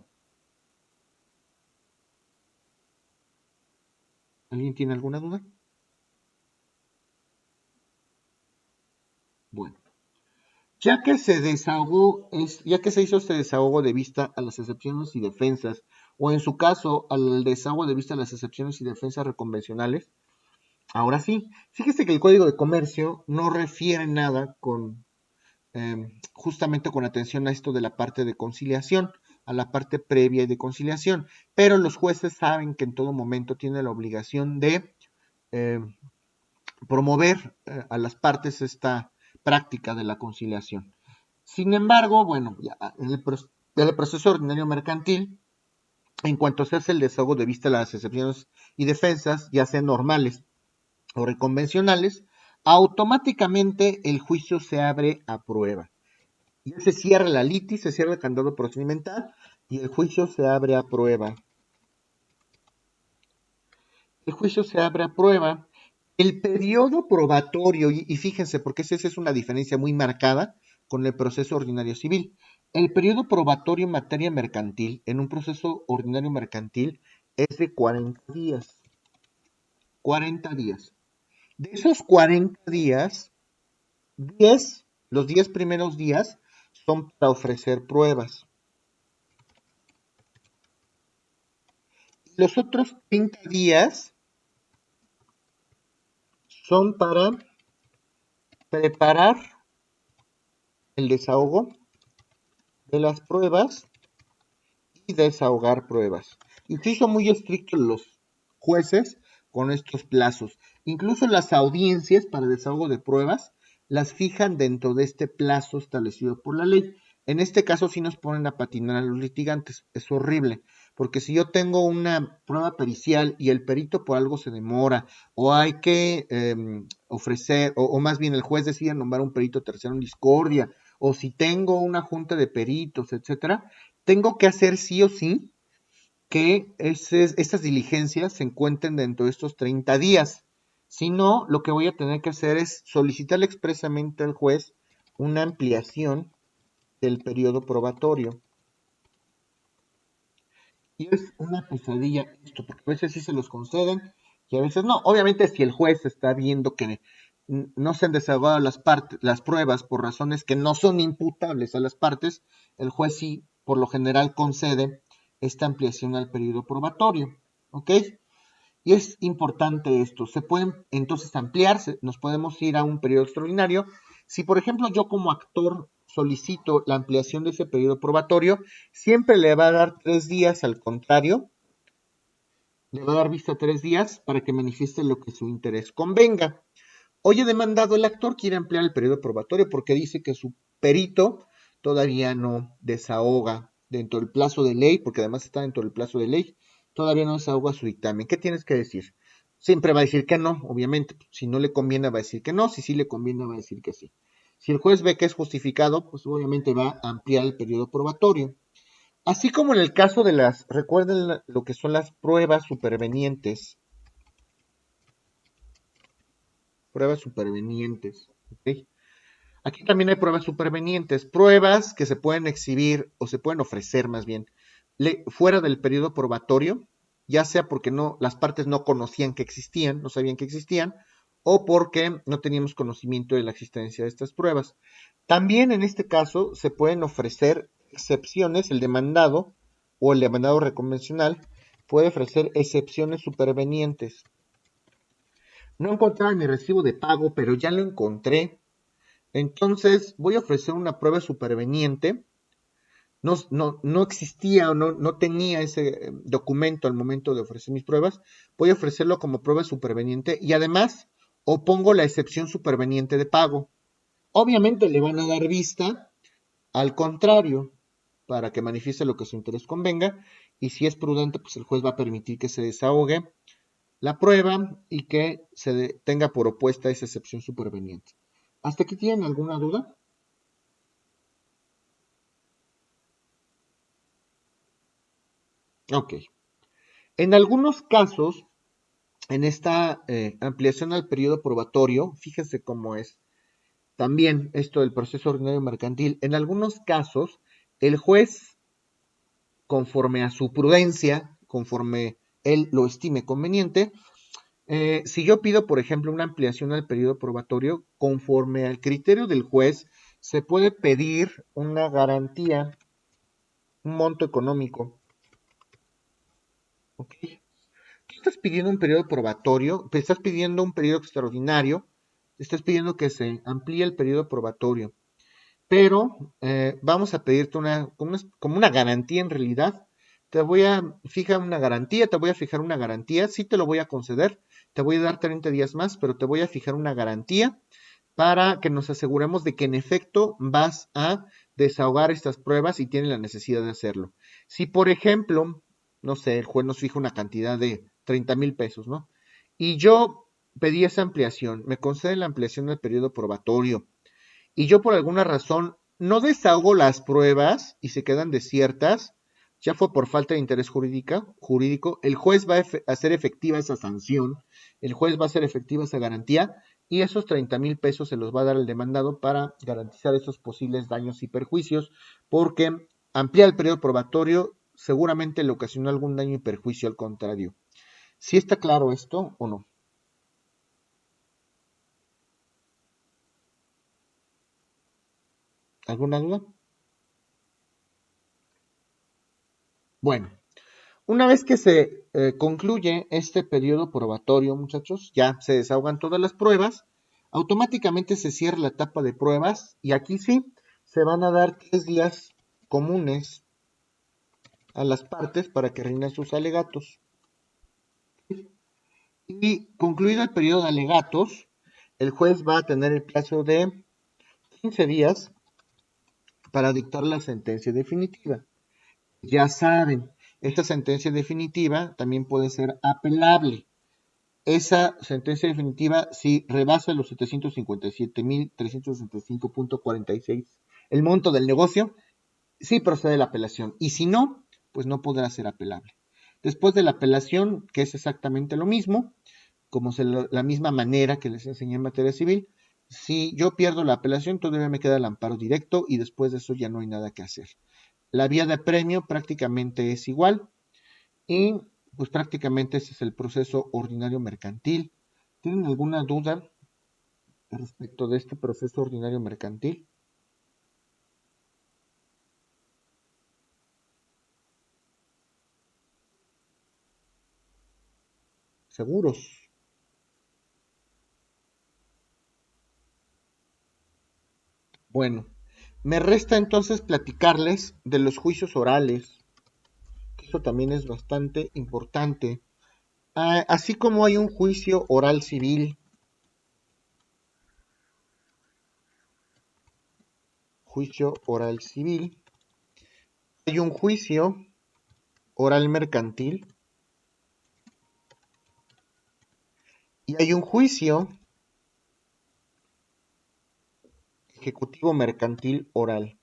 ¿Alguien tiene alguna duda? Bueno. Ya que se hizo este desahogo de vista a las excepciones y defensas, o en su caso, al desahogo de vista a las excepciones y defensas reconvencionales, ahora sí, fíjese que el Código de Comercio no refiere nada justamente con atención a esto de la parte de conciliación, a la parte previa y de conciliación, pero los jueces saben que en todo momento tienen la obligación de promover a las partes esta práctica de la conciliación. Sin embargo, bueno, ya en el proceso ordinario mercantil, en cuanto se hace el desahogo de vista a las excepciones y defensas, ya sean normales o reconvencionales, automáticamente el juicio se abre a prueba. Ya se cierra la litis, se cierra el candado procedimental y el juicio se abre a prueba. El juicio se abre a prueba. El periodo probatorio, y fíjense, porque esa es una diferencia muy marcada con el proceso ordinario civil. El periodo probatorio en materia mercantil, en un proceso ordinario mercantil, es de 40 días. 40 días. De esos 40 días, los 10 primeros días son para ofrecer pruebas. Los otros 30 días son para preparar el desahogo de las pruebas y desahogar pruebas. Y sí son muy estrictos los jueces con estos plazos. Incluso las audiencias para desahogo de pruebas las fijan dentro de este plazo establecido por la ley. En este caso sí nos ponen a patinar a los litigantes. Es horrible, porque si yo tengo una prueba pericial y el perito por algo se demora, o hay que ofrecer, o más bien el juez decide nombrar un perito tercero en discordia, o si tengo una junta de peritos, etcétera, tengo que hacer sí o sí que estas diligencias se encuentren dentro de estos 30 días. Si no, lo que voy a tener que hacer es solicitarle expresamente al juez una ampliación del periodo probatorio. Y es una pesadilla esto, porque a veces sí se los conceden y a veces no. Obviamente si el juez está viendo que no se han desahogado las pruebas por razones que no son imputables a las partes, el juez sí, por lo general, concede esta ampliación al periodo probatorio, ¿ok? Y es importante esto, se pueden entonces ampliarse, nos podemos ir a un periodo extraordinario. Si por ejemplo yo como actor solicito la ampliación de ese periodo probatorio, siempre le va a dar 3 días, al contrario, le va a dar vista 3 días para que manifieste lo que su interés convenga. Oye, demandado, el actor quiere ampliar el periodo probatorio porque dice que su perito todavía no desahoga dentro del plazo de ley, porque además está dentro del plazo de ley, todavía no desahoga su dictamen. ¿Qué tienes que decir? Siempre va a decir que no, obviamente. Si no le conviene, va a decir que no. Si sí le conviene, va a decir que sí. Si el juez ve que es justificado, pues obviamente va a ampliar el periodo probatorio. Así como en el caso de recuerden lo que son las pruebas supervenientes. Pruebas supervenientes, ¿ok? Aquí también hay pruebas supervenientes, pruebas que se pueden exhibir o se pueden ofrecer más bien fuera del periodo probatorio, ya sea porque las partes no conocían que existían, no sabían que existían, o porque no teníamos conocimiento de la existencia de estas pruebas. También en este caso se pueden ofrecer excepciones, el demandado o el demandado reconvencional puede ofrecer excepciones supervenientes. No encontraba mi recibo de pago, pero ya lo encontré. Entonces voy a ofrecer una prueba superveniente. No existía o no tenía ese documento al momento de ofrecer mis pruebas. Voy a ofrecerlo como prueba superveniente y además opongo la excepción superveniente de pago. Obviamente le van a dar vista al contrario para que manifieste lo que su interés convenga y si es prudente, pues el juez va a permitir que se desahogue la prueba y que tenga por opuesta esa excepción superveniente. ¿Hasta aquí tienen alguna duda? Ok. En algunos casos, en esta ampliación al periodo probatorio, fíjese cómo es también esto del proceso ordinario mercantil. En algunos casos, el juez, conforme a su prudencia, conforme él lo estime conveniente, si yo pido, por ejemplo, una ampliación al periodo probatorio, conforme al criterio del juez, se puede pedir una garantía, un monto económico. ¿Ok? Tú estás pidiendo un periodo probatorio, te estás pidiendo un periodo extraordinario, estás pidiendo que se amplíe el periodo probatorio, pero vamos a pedirte como una garantía en realidad. Te voy a fijar una garantía, sí te lo voy a conceder, te voy a dar 30 días más, pero te voy a fijar una garantía para que nos aseguremos de que en efecto vas a desahogar estas pruebas y tienes la necesidad de hacerlo. Si, por ejemplo, no sé, el juez nos fija una cantidad de 30,000 pesos, ¿no? Y yo pedí esa ampliación, me concede la ampliación del periodo probatorio, y yo por alguna razón no desahogo las pruebas y se quedan desiertas, ya fue por falta de interés jurídico, el juez va a hacer efectiva esa sanción, el juez va a hacer efectiva esa garantía y esos 30,000 pesos se los va a dar al demandado para garantizar esos posibles daños y perjuicios, porque ampliar el periodo probatorio seguramente le ocasionó algún daño y perjuicio al contrario. ¿Sí está claro esto o no? ¿Alguna duda? Bueno, una vez que se concluye este periodo probatorio, muchachos, ya se desahogan todas las pruebas, automáticamente se cierra la etapa de pruebas y aquí sí se van a dar 3 días comunes a las partes para que rinden sus alegatos. Y concluido el periodo de alegatos, el juez va a tener el plazo de 15 días para dictar la sentencia definitiva. Ya saben, esta sentencia definitiva también puede ser apelable. Esa sentencia definitiva, si rebasa los 757,365.46, el monto del negocio, sí procede la apelación. Y si no, pues no podrá ser apelable. Después de la apelación, que es exactamente lo mismo, como la misma manera que les enseñé en materia civil, si yo pierdo la apelación, todavía me queda el amparo directo y después de eso ya no hay nada que hacer. La vía de apremio prácticamente es igual y pues prácticamente ese es el proceso ordinario mercantil. ¿Tienen alguna duda respecto de este proceso ordinario mercantil? ¿Seguros? Bueno, me resta entonces platicarles de los juicios orales, que eso también es bastante importante. Así como hay un juicio oral civil, hay un juicio oral mercantil y hay un juicio ejecutivo mercantil oral.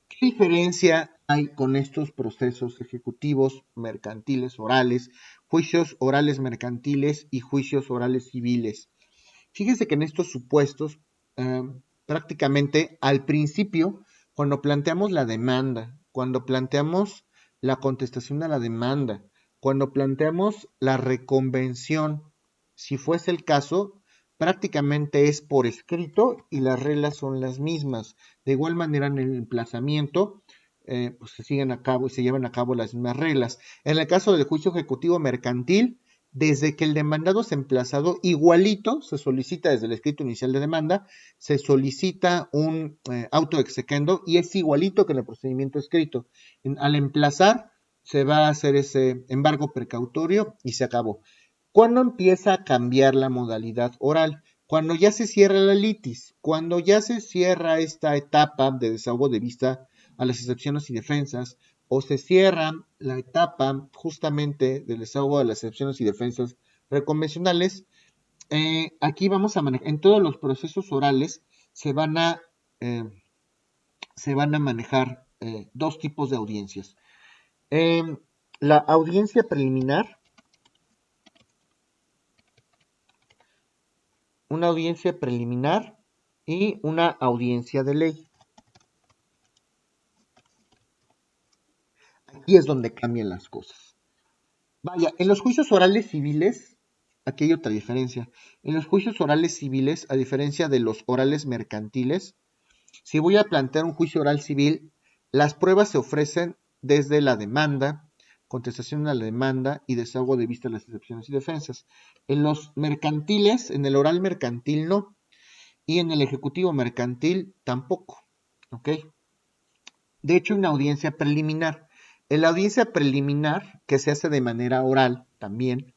¿Qué diferencia hay con estos procesos ejecutivos mercantiles orales, juicios orales mercantiles y juicios orales civiles? Fíjense que en estos supuestos, prácticamente al principio, cuando planteamos la demanda, cuando planteamos la contestación a la demanda, cuando planteamos la reconvención, si fuese el caso, prácticamente es por escrito y las reglas son las mismas. De igual manera, en el emplazamiento, pues se siguen a cabo y se llevan a cabo las mismas reglas. En el caso del juicio ejecutivo mercantil, desde que el demandado es emplazado, igualito se solicita desde el escrito inicial de demanda, se solicita un auto exequendo y es igualito que en el procedimiento escrito. Al emplazar se va a hacer ese embargo precautorio y se acabó. ¿Cuándo empieza a cambiar la modalidad oral? Cuando ya se cierra la litis, cuando ya se cierra esta etapa de desahogo de vista a las excepciones y defensas, o se cierra la etapa justamente del desahogo de las excepciones y defensas reconvencionales. Aquí vamos a manejar, en todos los procesos orales eh, se van a manejar dos tipos de audiencias. La audiencia preliminar, una audiencia preliminar y una audiencia de ley. Aquí es donde cambian las cosas. Vaya, en los juicios orales civiles, aquí hay otra diferencia. En los juicios orales civiles, a diferencia de los orales mercantiles, si voy a plantear un juicio oral civil, las pruebas se ofrecen desde la demanda, contestación a la demanda y desahogo de vista de las excepciones y defensas. En los mercantiles, en el oral mercantil no, y en el ejecutivo mercantil tampoco, ¿ok? De hecho, hay una audiencia preliminar. En la audiencia preliminar, que se hace de manera oral también,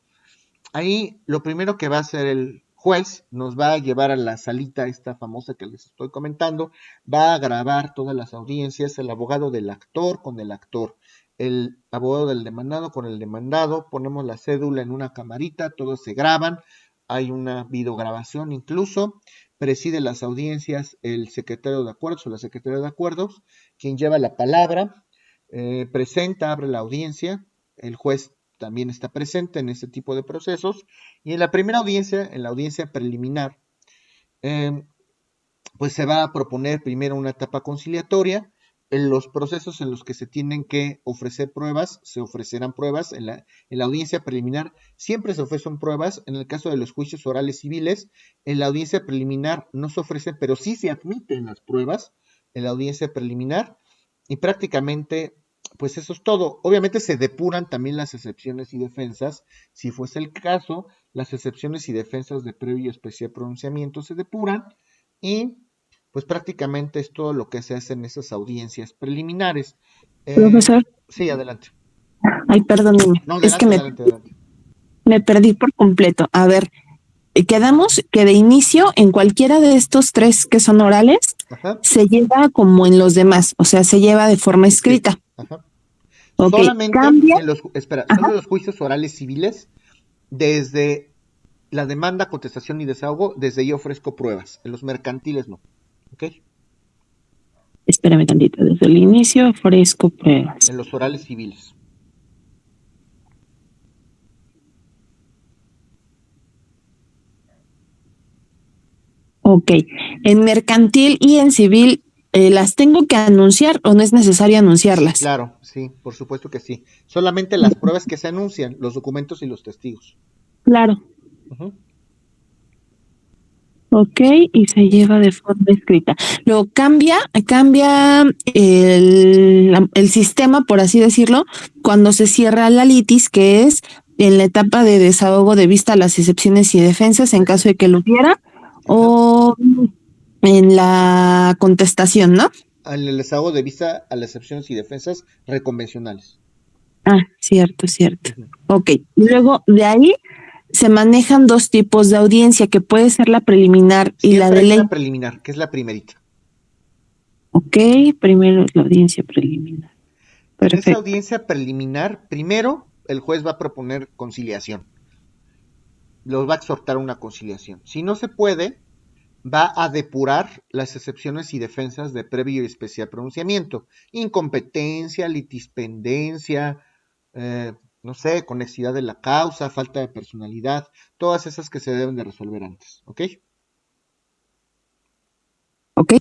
ahí lo primero que va a hacer el juez nos va a llevar a la salita esta famosa que les estoy comentando, va a grabar todas las audiencias, el abogado del actor con el actor, el abogado del demandado con el demandado, ponemos la cédula en una camarita, todos se graban, hay una videograbación incluso, preside las audiencias el secretario de acuerdos o la secretaria de acuerdos, quien lleva la palabra, presenta, abre la audiencia, el juez también está presente en este tipo de procesos. Y en la primera audiencia, en la audiencia preliminar, pues se va a proponer primero una etapa conciliatoria. En los procesos en los que se tienen que ofrecer pruebas, se ofrecerán pruebas. En la audiencia preliminar siempre se ofrecen pruebas. En el caso de los juicios orales civiles, en la audiencia preliminar no se ofrecen, pero sí se admiten las pruebas en la audiencia preliminar. Y prácticamente pues eso es todo. Obviamente se depuran también las excepciones y defensas. Si fuese el caso, las excepciones y defensas de previo y especial pronunciamiento se depuran y pues prácticamente es todo lo que se hace en esas audiencias preliminares. Profesor, Sí, adelante. ay, perdóneme, No, es que adelante. me perdí por completo. A ver, quedamos que de inicio en cualquiera de estos tres que son orales Ajá. se lleva como en los demás, o sea, se lleva de forma escrita. Ajá. Ok, Solamente cambia. solo en los juicios orales civiles, desde la demanda, contestación y desahogo, desde ahí ofrezco pruebas. En los mercantiles no. ¿Ok? Espérame tantito, desde el inicio ofrezco pruebas. En los orales civiles. Ok, en mercantil y en civil, ¿las tengo que anunciar o no es necesario anunciarlas? Claro, sí, por supuesto que sí. Solamente las pruebas que se anuncian, los documentos y los testigos. Claro. Ujú. Ok, y se lleva de forma escrita. Luego cambia el sistema, por así decirlo, cuando se cierra la litis, que es en la etapa de desahogo de vista las excepciones y defensas en caso de que lo hubiera, Ajá. o en la contestación, ¿no? Al desahogo de vista a las excepciones y defensas reconvencionales. Ah, cierto, cierto. Ujú. Ok, luego de ahí se manejan dos tipos de audiencia, que puede ser la preliminar y la Siempre de hay una ley. preliminar, que es la primerita. Ok, primero es la audiencia preliminar. En esa Perfecto. audiencia preliminar, primero el juez va a proponer conciliación. Los va a exhortar a una conciliación. Si no se puede, va a depurar las excepciones y defensas de previo y especial pronunciamiento. Incompetencia, litispendencia, no sé, conexidad de la causa, falta de personalidad, todas esas que se deben de resolver antes, ¿ok? Ok.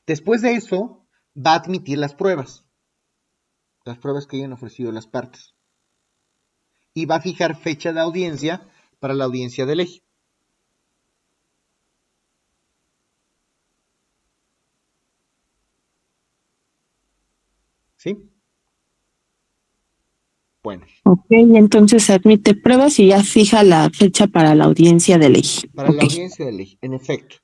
Después de eso, va a admitir las pruebas que hayan ofrecido las partes, y va a fijar fecha de audiencia para la audiencia de ley. ¿Sí? Bueno, Ok, entonces admite pruebas y ya fija la fecha para la audiencia de ley. para la Ok. audiencia de ley, en efecto.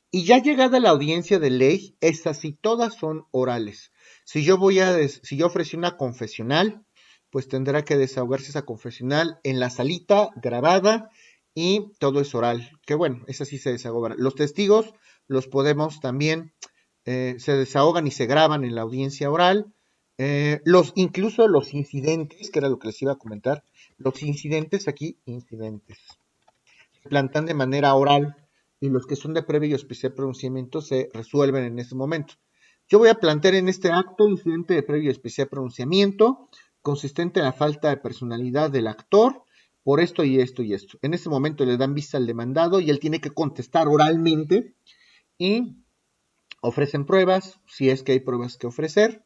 Y ya llegada la audiencia de ley, estas sí todas son orales. Si yo ofrecí una confesional, pues tendrá que desahogarse esa confesional en la salita grabada y todo es oral. Que bueno, esa sí se desahoga. Los testigos los podemos también, se desahogan y se graban en la audiencia oral. Incluso los incidentes, que era lo que les iba a comentar, los incidentes aquí, incidentes se plantean de manera oral y los que son de previo y especial pronunciamiento se resuelven en ese momento. Yo voy a plantear en este acto incidente de previo y especial pronunciamiento consistente en la falta de personalidad del actor por esto y esto y esto. En ese momento le dan vista al demandado y él tiene que contestar oralmente y ofrecen pruebas, si es que hay pruebas que ofrecer,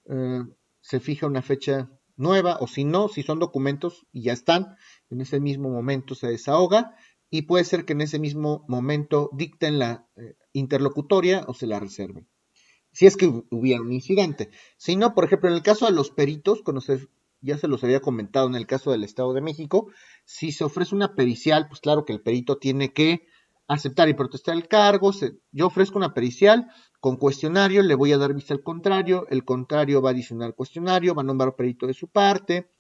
eh, se fija una fecha nueva o si no, si son documentos y ya están, en ese mismo momento se desahoga y puede ser que en ese mismo momento dicten la interlocutoria o se la reserven. Si es que hubiera un incidente. Si no, por ejemplo, en el caso de los peritos, ya se los había comentado en el caso del Estado de México, si se ofrece una pericial, pues claro que el perito tiene que aceptar y protestar el cargo. Yo ofrezco una pericial con cuestionario, le voy a dar vista al contrario, el contrario va a adicionar cuestionario, va a nombrar perito de su parte,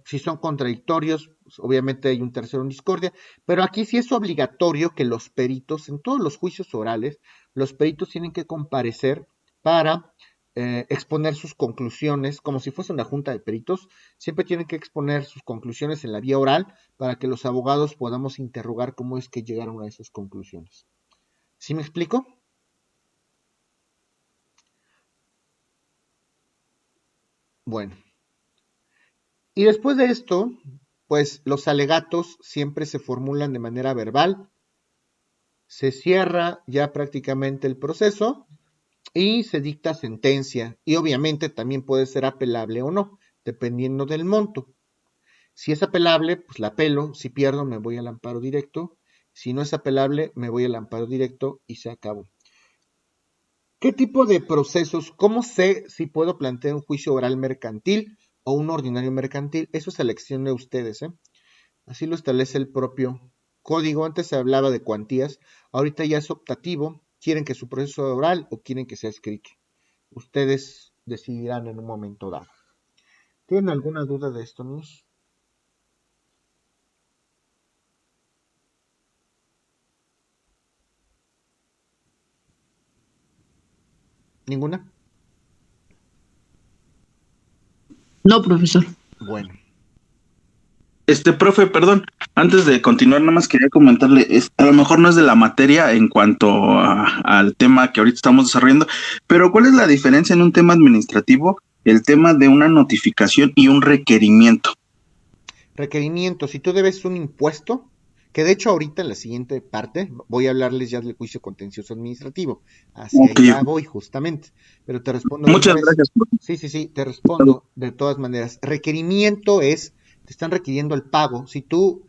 si son contradictorios, pues obviamente hay un tercero en discordia, pero aquí sí es obligatorio que los peritos, en todos los juicios orales, los peritos tienen que comparecer para exponer sus conclusiones, como si fuese una junta de peritos, siempre tienen que exponer sus conclusiones en la vía oral para que los abogados podamos interrogar cómo es que llegaron a esas conclusiones. ¿Sí me explico? Bueno, y después de esto, pues los alegatos siempre se formulan de manera verbal, se cierra ya prácticamente el proceso y se dicta sentencia. Y obviamente también puede ser apelable o no, dependiendo del monto. Si es apelable, pues la apelo. Si pierdo, me voy al amparo directo. Si no es apelable, me voy al amparo directo y se acabó. ¿Qué tipo de procesos? ¿Cómo sé si puedo plantear un juicio oral mercantil o un ordinario mercantil? Eso es elección de ustedes, ¿eh? Así lo establece el propio código. Antes se hablaba de cuantías, ahorita ya es optativo. ¿Quieren que su proceso sea oral o quieren que sea escrito? Ustedes decidirán en un momento dado. ¿Tienen alguna duda de esto, amigos? ¿Ninguna? No, profesor. Bueno, Profe, perdón, antes de continuar, nada más quería comentarle, a lo mejor no es de la materia en cuanto al tema que ahorita estamos desarrollando, pero ¿cuál es la diferencia en un tema administrativo, el tema de una notificación y un requerimiento? requerimiento. Si tú debes un impuesto, que de hecho ahorita en la siguiente parte voy a hablarles ya del juicio contencioso administrativo. Hacia Ok, allá voy justamente, pero te respondo de una muchas vez. gracias, profe. Sí, sí, sí, te respondo de todas maneras. Requerimiento es, te están requiriendo el pago. Si tú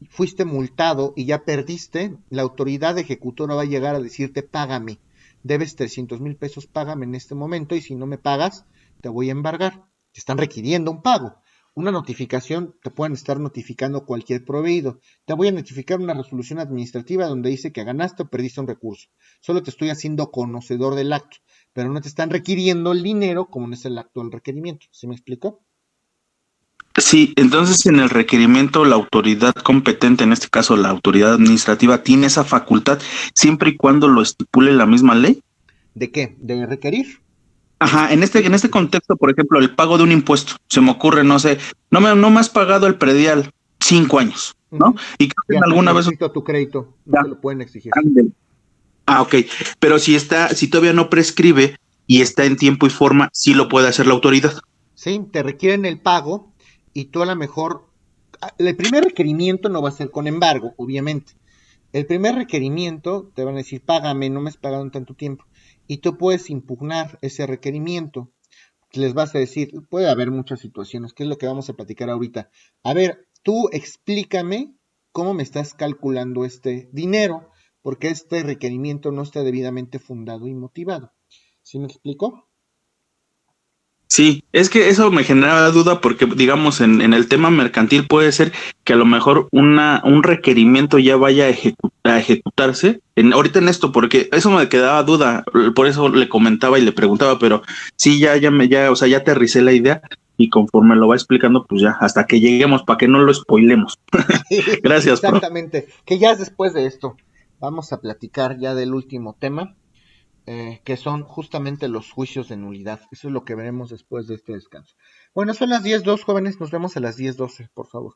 fuiste multado y ya perdiste, la autoridad ejecutora va a llegar a decirte, págame, debes 300,000 pesos, págame en este momento, y si no me pagas, te voy a embargar. Te están requiriendo un pago. Una notificación, te pueden estar notificando cualquier proveído. Te voy a notificar una resolución administrativa donde dice que ganaste o perdiste un recurso. Solo te estoy haciendo conocedor del acto, pero no te están requiriendo el dinero como no es el acto del requerimiento. ¿Sí me explicó? Sí, entonces en el requerimiento la autoridad competente, en este caso la autoridad administrativa, tiene esa facultad siempre y cuando lo estipule la misma ley. ¿De qué? ¿De requerir? Ajá, en este contexto, por ejemplo, el pago de un impuesto, se me ocurre, no sé, no me has pagado el predial 5 años, ¿no? Uh-huh. Y creo que Ya en está alguna vez prescrito tu crédito, no ya, te lo pueden exigir. ándale. Ah, ok. Pero si todavía no prescribe y está en tiempo y forma, sí lo puede hacer la autoridad. Sí, te requieren el pago y tú a lo mejor, el primer requerimiento no va a ser con embargo, obviamente. El primer requerimiento te van a decir, págame, no me has pagado en tanto tiempo. Y tú puedes impugnar ese requerimiento. Les vas a decir, puede haber muchas situaciones, que es lo que vamos a platicar ahorita. A ver, tú explícame cómo me estás calculando este dinero, porque este requerimiento no está debidamente fundado y motivado. ¿Sí me explico? Sí, es que eso me generaba duda porque, digamos, en el tema mercantil puede ser que a lo mejor un requerimiento ya vaya a ejecutarse. Ahorita en esto, porque eso me quedaba duda, por eso le comentaba y le preguntaba, pero sí, o sea, ya aterricé la idea y conforme lo va explicando, pues ya, hasta que lleguemos, para que no lo spoilemos. Gracias, profe. Exactamente, que ya es después de esto. Vamos a platicar ya del último tema, que son justamente los juicios de nulidad. Eso es lo que veremos después de este descanso. Bueno, son las 10:02, jóvenes, nos vemos a las 10:12, por favor.